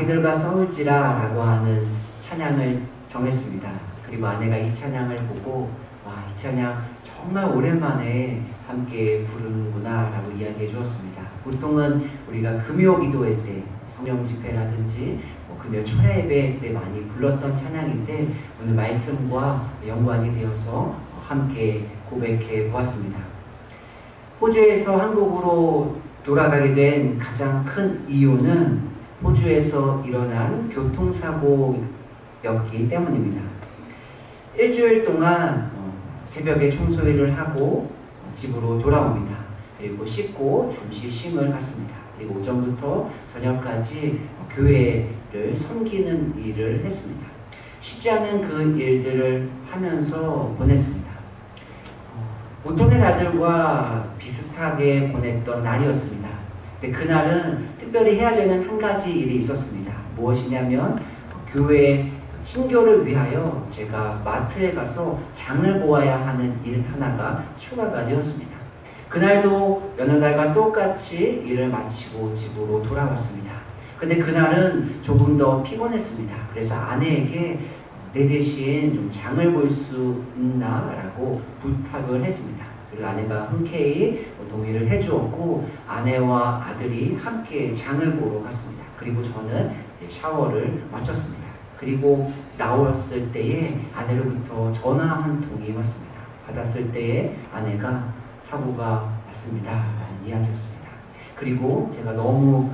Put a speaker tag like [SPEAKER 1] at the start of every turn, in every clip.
[SPEAKER 1] 마귀들과 싸울지라 라고 하는 찬양을 정했습니다. 그리고 아내가 이 찬양을 보고 와, 이 찬양 정말 오랜만에 함께 부르는구나 라고 이야기해 주었습니다. 보통은 우리가 금요 기도회 때 성령 집회라든지 금요 철야 예배 때 많이 불렀던 찬양인데 오늘 말씀과 연관이 되어서 함께 고백해 보았습니다. 호주에서 한국으로 돌아가게 된 가장 큰 이유는 호주에서 일어난 교통사고였기 때문입니다. 일주일 동안 새벽에 청소일을 하고 집으로 돌아옵니다. 그리고 씻고 잠시 쉼을 갖습니다. 그리고 오전부터 저녁까지 교회를 섬기는 일을 했습니다. 쉽지 않은 그 일들을 하면서 보냈습니다. 보통의 날들과 비슷하게 보냈던 날이었습니다. 근데 그날은 특별히 해야 되는 한 가지 일이 있었습니다. 무엇이냐면 교회 친교를 위하여 제가 마트에 가서 장을 보아야 하는 일 하나가 추가가 되었습니다. 그날도 여느 날과 똑같이 일을 마치고 집으로 돌아왔습니다. 근데 그날은 조금 더 피곤했습니다. 그래서 아내에게 내 대신 좀 장을 볼 수 있나? 라고 부탁을 했습니다. 그리고 아내가 흔쾌히 동의를 해주었고 아내와 아들이 함께 장을 보러 갔습니다. 그리고 저는 이제 샤워를 마쳤습니다. 그리고 나왔을 때에 아내로부터 전화 한 통이 왔습니다. 받았을 때에 아내가 사고가 났습니다 라는 이야기였습니다. 그리고 제가 너무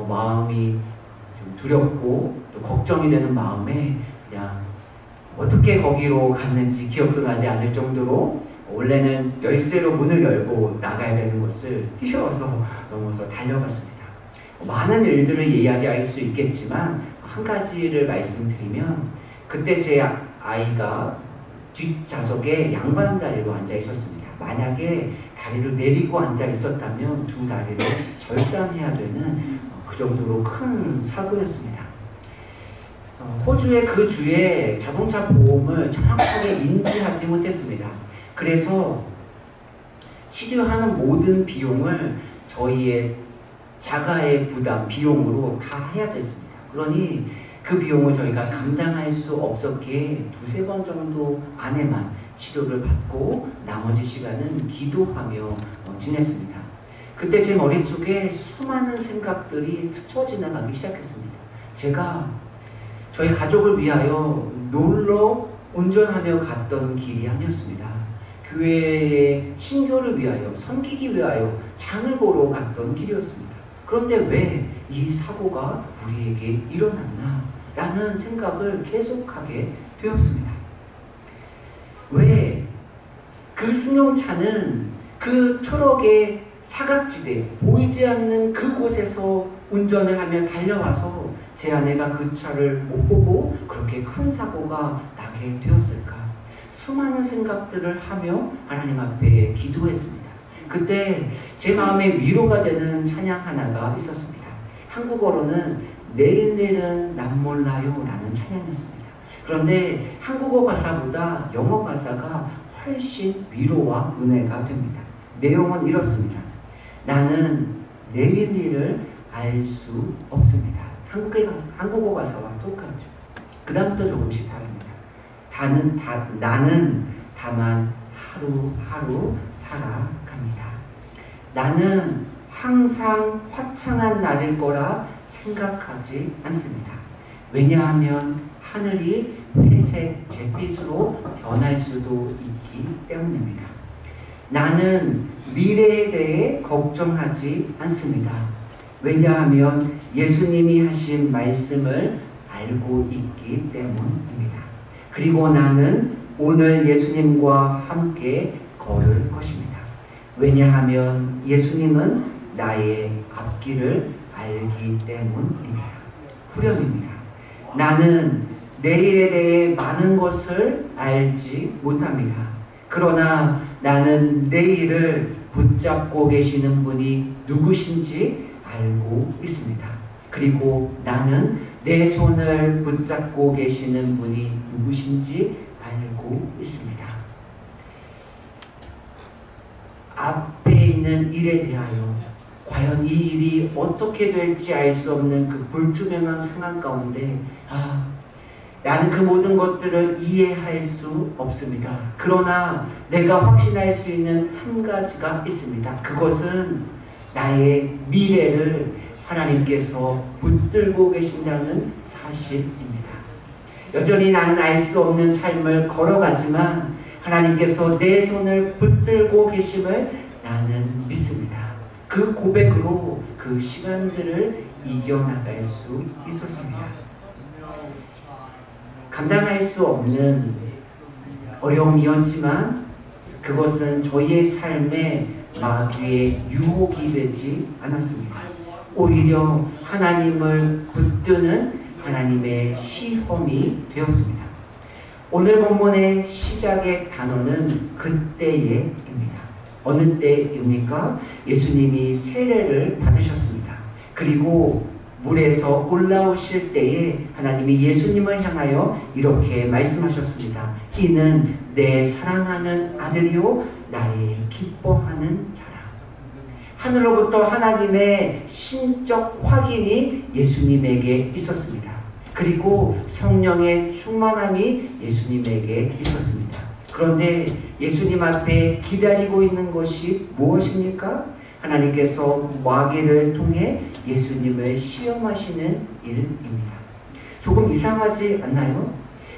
[SPEAKER 1] 마음이 좀 두렵고 또 걱정이 되는 마음에 그냥 어떻게 거기로 갔는지 기억도 나지 않을 정도로 원래는 열쇠로 문을 열고 나가야 되는 곳을 뛰어서 넘어서 달려갔습니다. 많은 일들을 이야기할 수 있겠지만 한 가지를 말씀드리면 그때 제 아이가 뒷좌석에 양반 다리로 앉아 있었습니다. 만약에 다리를 내리고 앉아 있었다면 두 다리를 절단해야 되는 그 정도로 큰 사고였습니다. 호주의 그 주에 자동차 보험을 정확하게 인지하지 못했습니다. 그래서 치료하는 모든 비용을 저희의 자가의 부담 비용으로 다 해야 됐습니다. 그러니 그 비용을 저희가 감당할 수 없었기에 두세 번 정도 안에만 치료를 받고 나머지 시간은 기도하며 지냈습니다. 그때 제 머릿속에 수많은 생각들이 스쳐 지나가기 시작했습니다. 제가 저희 가족을 위하여 놀러 운전하며 갔던 길이 아니었습니다. 교회의 신교를 위하여 섬기기 위하여 장을 보러 갔던 길이었습니다. 그런데 왜 이 사고가 우리에게 일어났나? 라는 생각을 계속하게 되었습니다. 왜 그 승용차는 그 트럭의 사각지대, 보이지 않는 그곳에서 운전을 하며 달려와서 제 아내가 그 차를 못 보고 그렇게 큰 사고가 나게 되었을까? 수많은 생각들을 하며 하나님 앞에 기도했습니다. 그때 제 마음에 위로가 되는 찬양 하나가 있었습니다. 한국어로는 내일은 난 몰라요 라는 찬양이었습니다. 그런데 한국어 가사보다 영어 가사가 훨씬 위로와 은혜가 됩니다. 내용은 이렇습니다. 나는 내일 일을 알 수 없습니다. 한국어 가사와 똑같죠. 그 다음부터 조금씩 다릅니다. 나는 다만 하루하루 살아갑니다. 나는 항상 화창한 날일 거라 생각하지 않습니다. 왜냐하면 하늘이 회색 잿빛으로 변할 수도 있기 때문입니다. 나는 미래에 대해 걱정하지 않습니다. 왜냐하면 예수님이 하신 말씀을 알고 있기 때문입니다. 그리고 나는 오늘 예수님과 함께 걸을 것입니다. 왜냐하면 예수님은 나의 앞길을 알기 때문입니다. 후렴입니다. 나는 내일에 대해 많은 것을 알지 못합니다. 그러나 나는 내일을 붙잡고 계시는 분이 누구신지 알고 있습니다. 그리고 나는 내 손을 붙잡고 계시는 분이 누구신지 알고 있습니다. 앞에 있는 일에 대하여 과연 이 일이 어떻게 될지 알 수 없는 그 불투명한 상황 가운데 나는 그 모든 것들을 이해할 수 없습니다. 그러나 내가 확신할 수 있는 한 가지가 있습니다. 그것은 나의 미래를 하나님께서 붙들고 계신다는 사실입니다. 여전히 나는 알 수 없는 삶을 걸어가지만 하나님께서 내 손을 붙들고 계심을 나는 믿습니다. 그 고백으로 그 시간들을 이겨나갈 수 있었습니다. 감당할 수 없는 어려움이었지만 그것은 저희의 삶에 마귀의 유혹이 되지 않았습니다. 오히려 하나님을 붙드는 하나님의 시험이 되었습니다. 오늘 본문의 시작의 단어는 그때에입니다. 어느 때입니까? 예수님이 세례를 받으셨습니다. 그리고 물에서 올라오실 때에 하나님이 예수님을 향하여 이렇게 말씀하셨습니다. 이는 내 사랑하는 아들이요 나의 기뻐하는 자라. 하늘로부터 하나님의 신적 확인이 예수님에게 있었습니다. 그리고 성령의 충만함이 예수님에게 있었습니다. 그런데 예수님 앞에 기다리고 있는 것이 무엇입니까? 하나님께서 마귀를 통해 예수님을 시험하시는 일입니다. 조금 이상하지 않나요?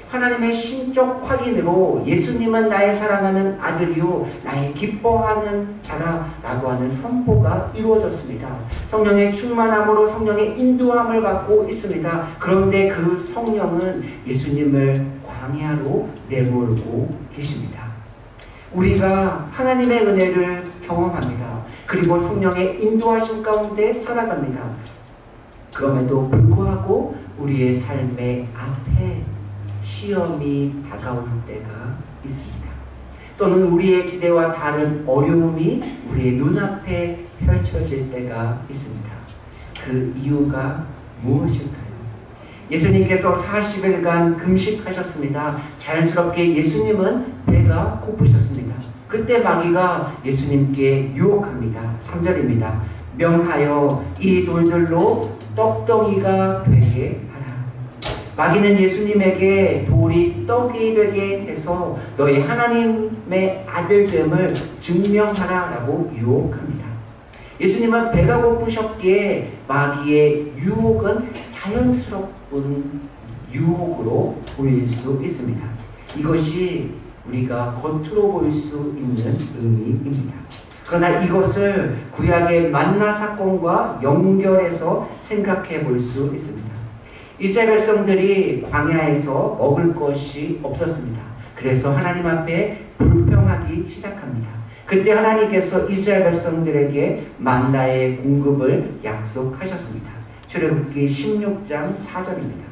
[SPEAKER 1] 하나님의 신적 확인으로 예수님은 나의 사랑하는 아들이요 나의 기뻐하는 자라 라고 하는 선포가 이루어졌습니다. 성령의 충만함으로 성령의 인도함을 받고 있습니다. 그런데 그 성령은 예수님을 광야로 내몰고 계십니다. 우리가 하나님의 은혜를 경험합니다. 그리고 성령의 인도하심 가운데 살아갑니다. 그럼에도 불구하고 우리의 삶의 앞에 시험이 다가올 때가 있습니다. 또는 우리의 기대와 다른 어려움이 우리의 눈앞에 펼쳐질 때가 있습니다. 그 이유가 무엇일까요? 예수님께서 40일간 금식하셨습니다. 자연스럽게 예수님은 배가 고프셨습니다. 그때 마귀가 예수님께 유혹합니다. 3절입니다. 명하여 이 돌들로 떡덩이가 되게 하라. 마귀는 예수님에게 돌이 떡이 되게 해서 너희 하나님의 아들됨을 증명하라 라고 유혹합니다. 예수님은 배가 고프셨기에 마귀의 유혹은 자연스러운 유혹으로 보일 수 있습니다. 이것이 우리가 겉으로 볼 수 있는 의미입니다. 그러나 이것을 구약의 만나 사건과 연결해서 생각해 볼 수 있습니다. 이스라엘 백성들이 광야에서 먹을 것이 없었습니다. 그래서 하나님 앞에 불평하기 시작합니다. 그때 하나님께서 이스라엘 백성들에게 만나의 공급을 약속하셨습니다. 출애굽기 16장 4절입니다.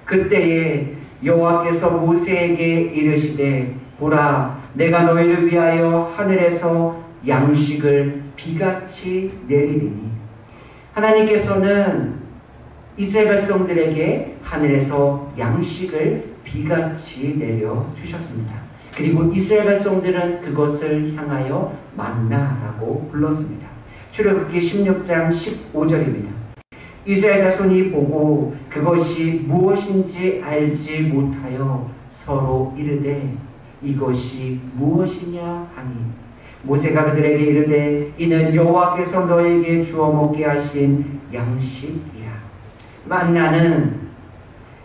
[SPEAKER 1] 그때에 여호와께서 모세에게 이르시되 보라 내가 너희를 위하여 하늘에서 양식을 비같이 내리리니. 하나님께서는 이스라엘 백성들에게 하늘에서 양식을 비같이 내려주셨습니다. 그리고 이스라엘 백성들은 그것을 향하여 만나라고 불렀습니다. 출애굽기 16장 15절입니다. 이스라엘 자손이 보고 그것이 무엇인지 알지 못하여 서로 이르되 이것이 무엇이냐 하니 모세가 그들에게 이르되 이는 여호와께서 너에게 주어 먹게 하신 양식이라. 만나는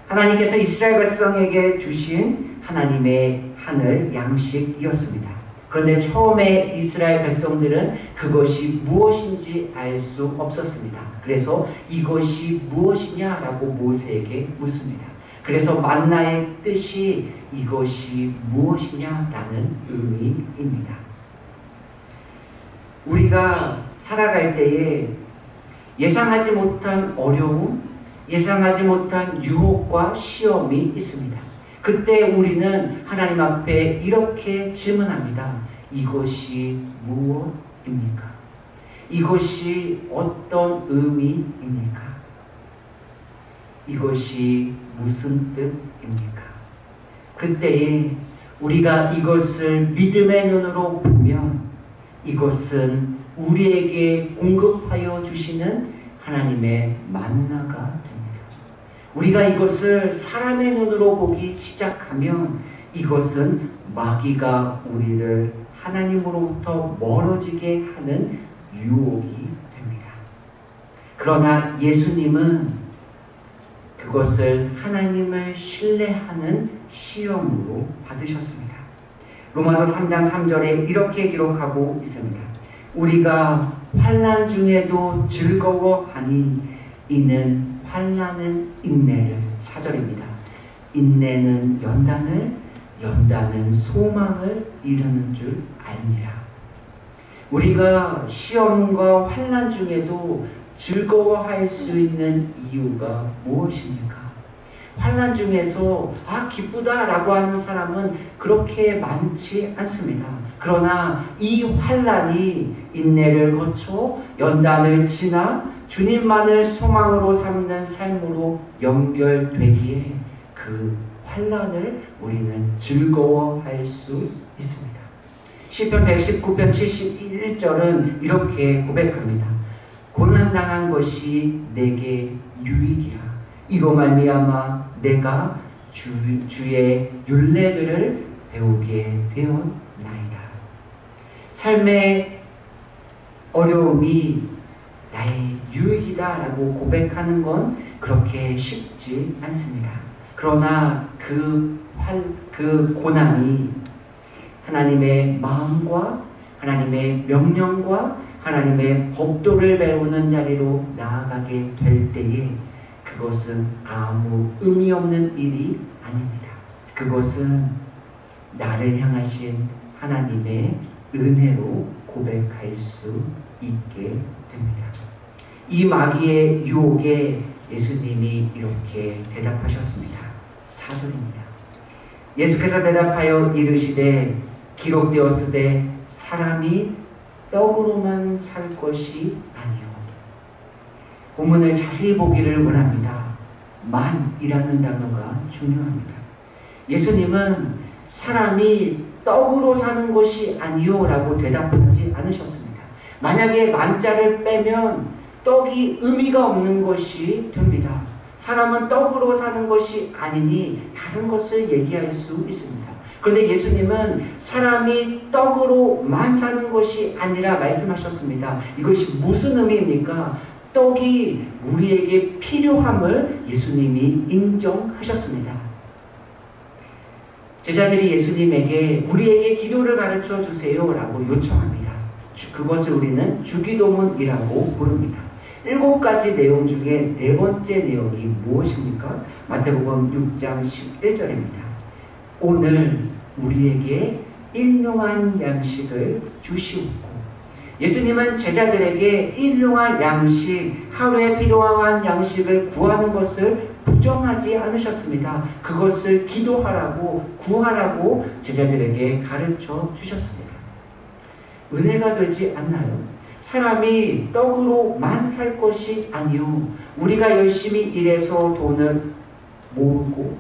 [SPEAKER 1] 하나님께서 이스라엘 백성에게 주신 하나님의 하늘 양식이었습니다. 그런데 처음에 이스라엘 백성들은 그것이 무엇인지 알 수 없었습니다. 그래서 이것이 무엇이냐라고 모세에게 묻습니다. 그래서 만나의 뜻이 이것이 무엇이냐라는 의미입니다. 우리가 살아갈 때에 예상하지 못한 어려움, 예상하지 못한 유혹과 시험이 있습니다. 그때 우리는 하나님 앞에 이렇게 질문합니다. 이것이 무엇입니까? 이것이 어떤 의미입니까? 이것이 무슨 뜻입니까? 그때에 우리가 이것을 믿음의 눈으로 보면 이것은 우리에게 공급하여 주시는 하나님의 만나가 됩니다. 우리가 이것을 사람의 눈으로 보기 시작하면 이것은 마귀가 우리를 하나님으로부터 멀어지게 하는 유혹이 됩니다. 그러나 예수님은 그것을 하나님을 신뢰하는 시험으로 받으셨습니다. 로마서 3장 3절에 이렇게 기록하고 있습니다. 우리가 환난 중에도 즐거워하니 이는 환난은 인내를, 4절입니다. 인내는 연단을, 연단은 소망을 이루는 줄 알미라. 우리가 시험과 환난 중에도 즐거워할 수 있는 이유가 무엇입니까? 환난 중에서 기쁘다라고 하는 사람은 그렇게 많지 않습니다. 그러나 이 환난이 인내를 거쳐 연단을 지나 주님만을 소망으로 삼는 삶으로 연결되기에 그 환난을 우리는 즐거워할 수 있습니다. 시편 119편 71절은 이렇게 고백합니다. 고난당한 것이 내게 유익이라. 이로 말미암아 내가 주의 율례들을 배우게 되었나이다. 삶의 어려움이 나의 유익이다라고 고백하는 건 그렇게 쉽지 않습니다. 그러나 그 고난이 하나님의 마음과 하나님의 명령과 하나님의 법도를 배우는 자리로 나아가게 될 때에 그것은 아무 의미 없는 일이 아닙니다. 그것은 나를 향하신 하나님의 은혜로 고백할 수 있게 됩니다. 이 마귀의 유혹에 예수님이 이렇게 대답하셨습니다. 4절입니다. 예수께서 대답하여 이르시되 기록되었으되 사람이 떡으로만 살 것이 아니요. 본문을 자세히 보기를 원합니다. 만이라는 단어가 중요합니다. 예수님은 사람이 떡으로 사는 것이 아니요 라고 대답하지 않으셨습니다. 만약에 만자를 빼면 떡이 의미가 없는 것이 됩니다. 사람은 떡으로 사는 것이 아니니 다른 것을 얘기할 수 있습니다. 그런데 예수님은 사람이 떡으로만 사는 것이 아니라 말씀하셨습니다. 이것이 무슨 의미입니까? 떡이 우리에게 필요함을 예수님이 인정하셨습니다. 제자들이 예수님에게 우리에게 기도를 가르쳐 주세요 라고 요청합니다. 그것을 우리는 주기도문이라고 부릅니다. 7가지 내용 중에 4번째 내용이 무엇입니까? 마태복음 6장 11절입니다. 오늘 우리에게 일용할 양식을 주시옵고. 예수님은 제자들에게 일용할 양식, 하루에 필요한 양식을 구하는 것을 부정하지 않으셨습니다. 그것을 기도하라고, 구하라고 제자들에게 가르쳐 주셨습니다. 은혜가 되지 않나요? 사람이 떡으로만 살 것이 아니요. 우리가 열심히 일해서 돈을 모으고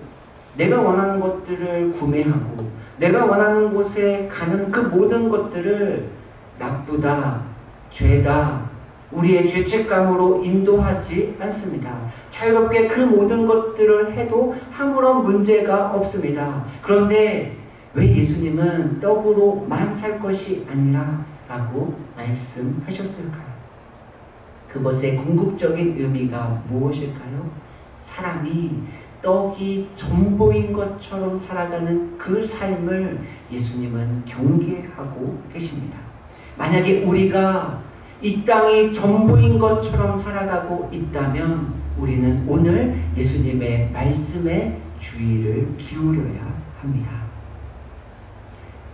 [SPEAKER 1] 내가 원하는 것들을 구매하고 내가 원하는 곳에 가는 그 모든 것들을 나쁘다, 죄다, 우리의 죄책감으로 인도하지 않습니다. 자유롭게 그 모든 것들을 해도 아무런 문제가 없습니다. 그런데 왜 예수님은 떡으로만 살 것이 아니라 라고 말씀하셨을까요? 그것의 궁극적인 의미가 무엇일까요? 사람이 떡이 전부인 것처럼 살아가는 그 삶을 예수님은 경계하고 계십니다. 만약에 우리가 이 땅이 전부인 것처럼 살아가고 있다면 우리는 오늘 예수님의 말씀에 주의를 기울여야 합니다.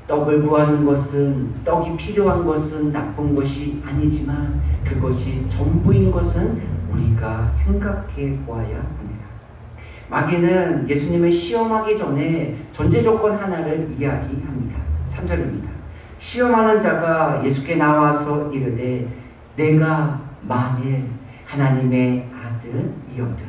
[SPEAKER 1] 떡을 구하는 것은, 떡이 필요한 것은 나쁜 것이 아니지만 그것이 전부인 것은 우리가 생각해 보아야 합니다. 마귀는 예수님을 시험하기 전에 전제 조건 하나를 이야기합니다. 3절입니다. 시험하는 자가 예수께 나와서 이르되 내가 만일 하나님의 아들이거든.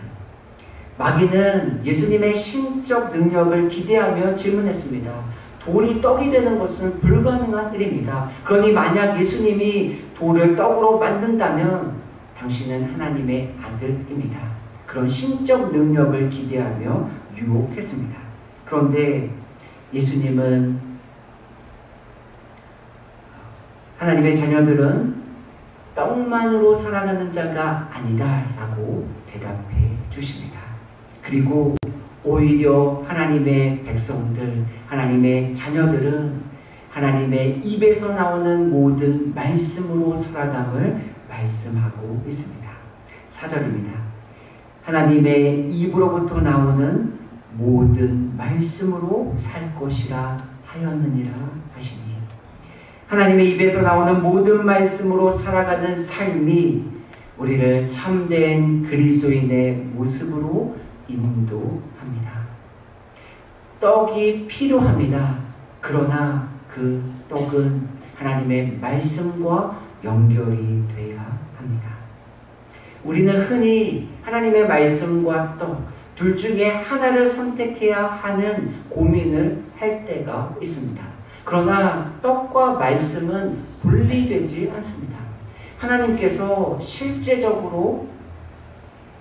[SPEAKER 1] 마귀는 예수님의 신적 능력을 기대하며 질문했습니다. 돌이 떡이 되는 것은 불가능한 일입니다. 그러니 만약 예수님이 돌을 떡으로 만든다면 당신은 하나님의 아들입니다. 그런 신적 능력을 기대하며 유혹했습니다. 그런데 예수님은 하나님의 자녀들은 떡만으로 살아가는 자가 아니다 라고 대답해 주십니다. 그리고 오히려 하나님의 백성들, 하나님의 자녀들은 하나님의 입에서 나오는 모든 말씀으로 살아감을 말씀하고 있습니다. 4절입니다. 하나님의 입으로부터 나오는 모든 말씀으로 살 것이라 하였느니라 하시니, 하나님의 입에서 나오는 모든 말씀으로 살아가는 삶이 우리를 참된 그리스도인의 모습으로 인도합니다. 떡이 필요합니다. 그러나 그 떡은 하나님의 말씀과 연결이 돼야 합니다. 우리는 흔히 하나님의 말씀과 떡, 둘 중에 하나를 선택해야 하는 고민을 할 때가 있습니다. 그러나 떡과 말씀은 분리되지 않습니다. 하나님께서 실제적으로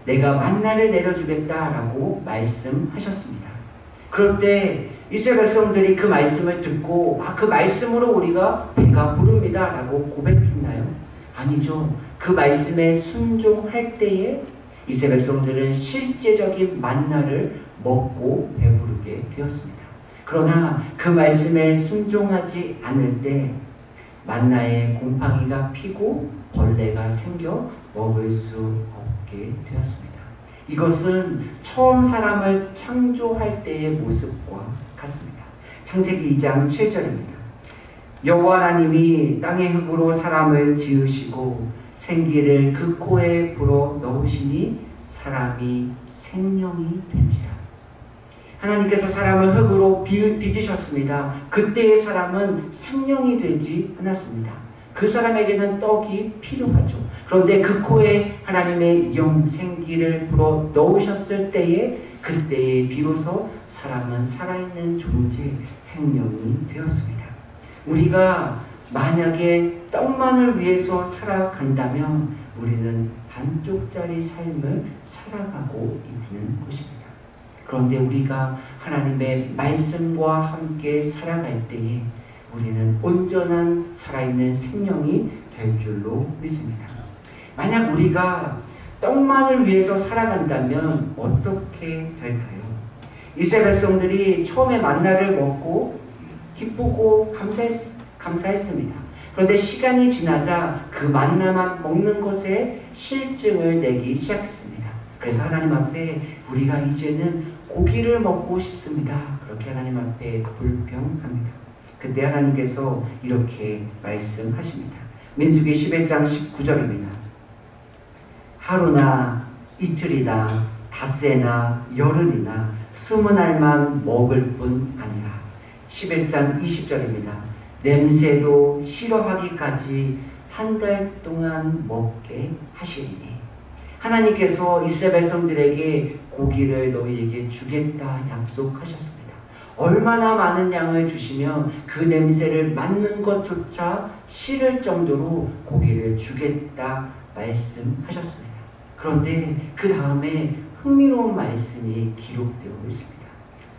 [SPEAKER 1] 내가 만나를 내려주겠다라고 말씀하셨습니다. 그럴 때 이스라엘 백성들이 그 말씀을 듣고 그 말씀으로 우리가 배가 부릅니다 라고 고백했나요? 아니죠. 그 말씀에 순종할 때에 이스라엘 백성들은 실제적인 만나를 먹고 배부르게 되었습니다. 그러나 그 말씀에 순종하지 않을 때 만나에 곰팡이가 피고 벌레가 생겨 먹을 수 없게 되었습니다. 이것은 처음 사람을 창조할 때의 모습과 같습니다. 창세기 2장 7절입니다. 여호와 하나님이 땅의 흙으로 사람을 지으시고 생기를 그 코에 불어 넣으시니 사람이 생명이 된지라. 하나님께서 사람을 흙으로 빚으셨습니다. 그때의 사람은 생명이 되지 않았습니다. 그 사람에게는 떡이 필요하죠. 그런데 그 코에 하나님의 영 생기를 불어 넣으셨을 때에 그때에 비로소 사람은 살아있는 존재, 생명이 되었습니다. 우리가 만약에 떡만을 위해서 살아간다면 우리는 반쪽짜리 삶을 살아가고 있는 것입니다. 그런데 우리가 하나님의 말씀과 함께 살아갈 때에 우리는 온전한 살아있는 생명이 될 줄로 믿습니다. 만약 우리가 떡만을 위해서 살아간다면 어떻게 될까요? 이스라엘 백성들이 처음에 만나를 먹고 기쁘고 감사했습니다. 그런데 시간이 지나자 그 만나만 먹는 것에 실증을 내기 시작했습니다. 그래서 하나님 앞에 우리가 이제는 고기를 먹고 싶습니다. 그렇게 하나님 앞에 불평합니다. 그때 하나님께서 이렇게 말씀하십니다. 민수기 11장 19절입니다. 하루나 이틀이나 닷새나 열흘이나 20알만 먹을 뿐 아니라 11장 20절입니다. 냄새도 싫어하기까지 한 달 동안 먹게 하시리니. 하나님께서 이스라엘 백성들에게 고기를 너희에게 주겠다 약속하셨습니다. 얼마나 많은 양을 주시며 그 냄새를 맡는 것조차 싫을 정도로 고기를 주겠다 말씀하셨습니다. 그런데 그 다음에 흥미로운 말씀이 기록되어 있습니다.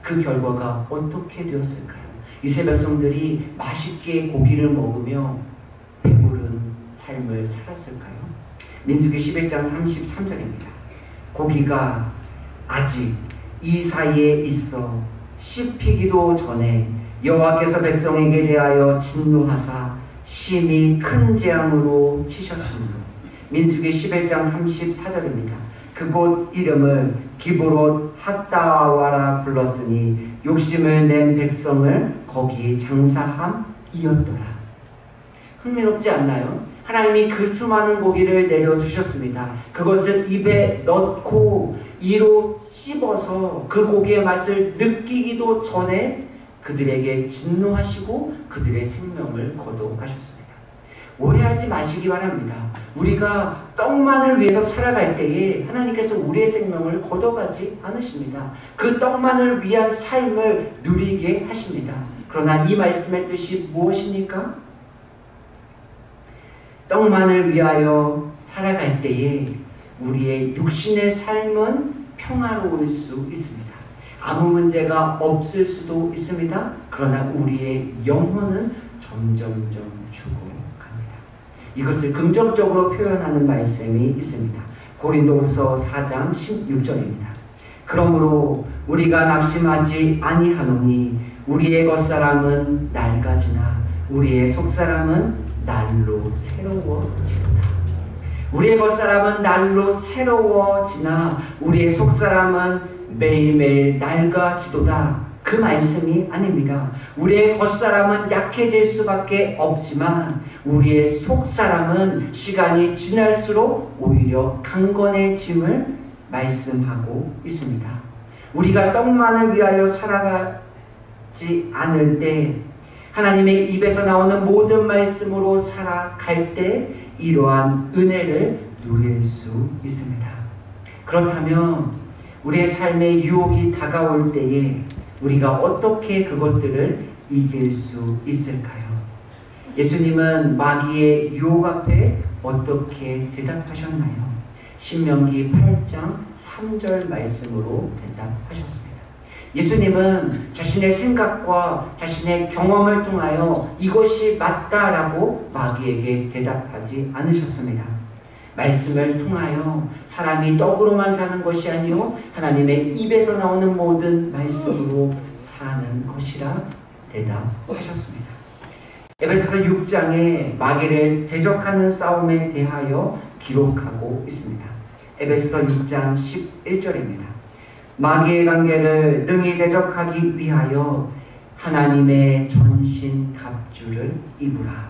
[SPEAKER 1] 그 결과가 어떻게 되었을까요? 이스라엘 백성들이 맛있게 고기를 먹으며 배부른 삶을 살았을까요? 민수기 11장 33절입니다. 고기가 아직 이 사이에 있어 씹히기도 전에 여호와께서 백성에게 대하여 진노하사 심히 큰 재앙으로 치셨으므로. 민수기 11장 34절입니다. 그곳 이름을 기브롯 핫다와라 불렀으니 욕심을 낸 백성을 거기 장사함이었더라. 흥미롭지 않나요? 하나님이 그 수많은 고기를 내려주셨습니다. 그것을 입에 넣고 이로 씹어서 그 고기의 맛을 느끼기도 전에 그들에게 진노하시고 그들의 생명을 거둬가셨습니다. 오해하지 마시기 바랍니다. 우리가 떡만을 위해서 살아갈 때에 하나님께서 우리의 생명을 거둬가지 않으십니다. 그 떡만을 위한 삶을 누리게 하십니다. 그러나 이 말씀의 뜻이 무엇입니까? 떡만을 위하여 살아갈 때에 우리의 육신의 삶은 평화로울 수 있습니다. 아무 문제가 없을 수도 있습니다. 그러나 우리의 영혼은 점점점 죽어갑니다. 이것을 긍정적으로 표현하는 말씀이 있습니다. 고린도후서 4장 16절입니다. 그러므로 우리가 낙심하지 아니하노니 우리의 겉사람은 낡아지나 우리의 속사람은 날로 새로워지도다. 우리의 겉사람은 날로 새로워지나 우리의 속사람은 매일매일 낡아지도다. 그 말씀이 아닙니다. 우리의 겉사람은 약해질 수밖에 없지만 우리의 속사람은 시간이 지날수록 오히려 강건해짐을 말씀하고 있습니다. 우리가 떡만을 위하여 살아가지 않을 때, 하나님의 입에서 나오는 모든 말씀으로 살아갈 때 이러한 은혜를 누릴 수 있습니다. 그렇다면 우리의 삶에 유혹이 다가올 때에 우리가 어떻게 그것들을 이길 수 있을까요? 예수님은 마귀의 유혹 앞에 어떻게 대답하셨나요? 신명기 8장 3절 말씀으로 대답하셨습니다. 예수님은 자신의 생각과 자신의 경험을 통하여 이것이 맞다라고 마귀에게 대답하지 않으셨습니다. 말씀을 통하여 사람이 떡으로만 사는 것이 아니요 하나님의 입에서 나오는 모든 말씀으로 사는 것이라 대답하셨습니다. 에베소서 6장에 마귀를 대적하는 싸움에 대하여 기록하고 있습니다. 에베소서 6장 11절입니다. 마귀의 관계를 능히 대적하기 위하여 하나님의 전신 갑주를 입으라.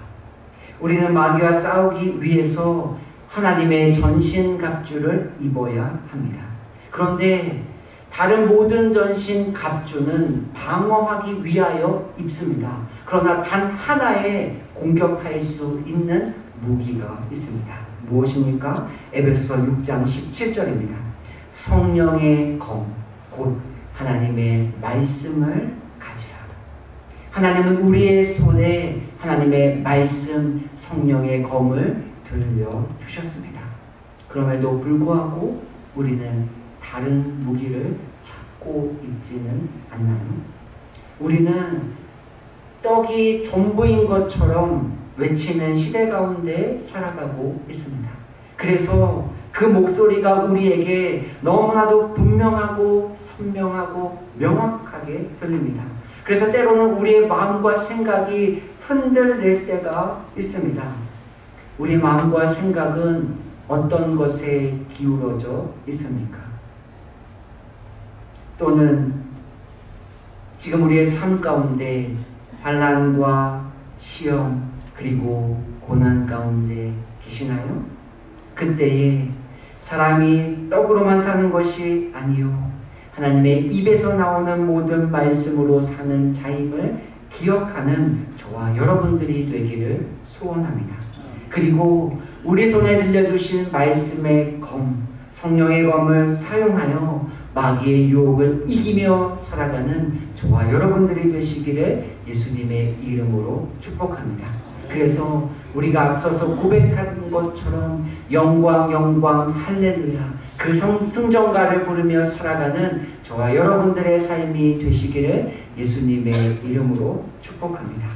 [SPEAKER 1] 우리는 마귀와 싸우기 위해서 하나님의 전신 갑주를 입어야 합니다. 그런데 다른 모든 전신 갑주는 방어하기 위하여 입습니다. 그러나 단 하나의 공격할 수 있는 무기가 있습니다. 무엇입니까? 에베소서 6장 17절입니다. 성령의 검, 곧 하나님의 말씀을 가지라. 하나님은 우리의 손에 하나님의 말씀, 성령의 검을 들려주셨습니다. 그럼에도 불구하고 우리는 다른 무기를 찾고 있지는 않나요? 우리는 떡이 전부인 것처럼 외치는 시대 가운데 살아가고 있습니다. 그래서 그 목소리가 우리에게 너무나도 분명하고 선명하고 명확하게 들립니다. 그래서 때로는 우리의 마음과 생각이 흔들릴 때가 있습니다. 우리 마음과 생각은 어떤 것에 기울어져 있습니까? 또는 지금 우리의 삶 가운데 환난과 시험 그리고 고난 가운데 계시나요? 그때에 사람이 떡으로만 사는 것이 아니요 하나님의 입에서 나오는 모든 말씀으로 사는 자임을 기억하는 저와 여러분들이 되기를 소원합니다. 그리고 우리 손에 들려주신 말씀의 검, 성령의 검을 사용하여 마귀의 유혹을 이기며 살아가는 저와 여러분들이 되시기를 예수님의 이름으로 축복합니다. 그래서 우리가 앞서서 고백한 것처럼 영광 영광 할렐루야 그 승전가를 부르며 살아가는 저와 여러분들의 삶이 되시기를 예수님의 이름으로 축복합니다.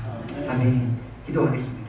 [SPEAKER 1] 아멘. 기도하겠습니다.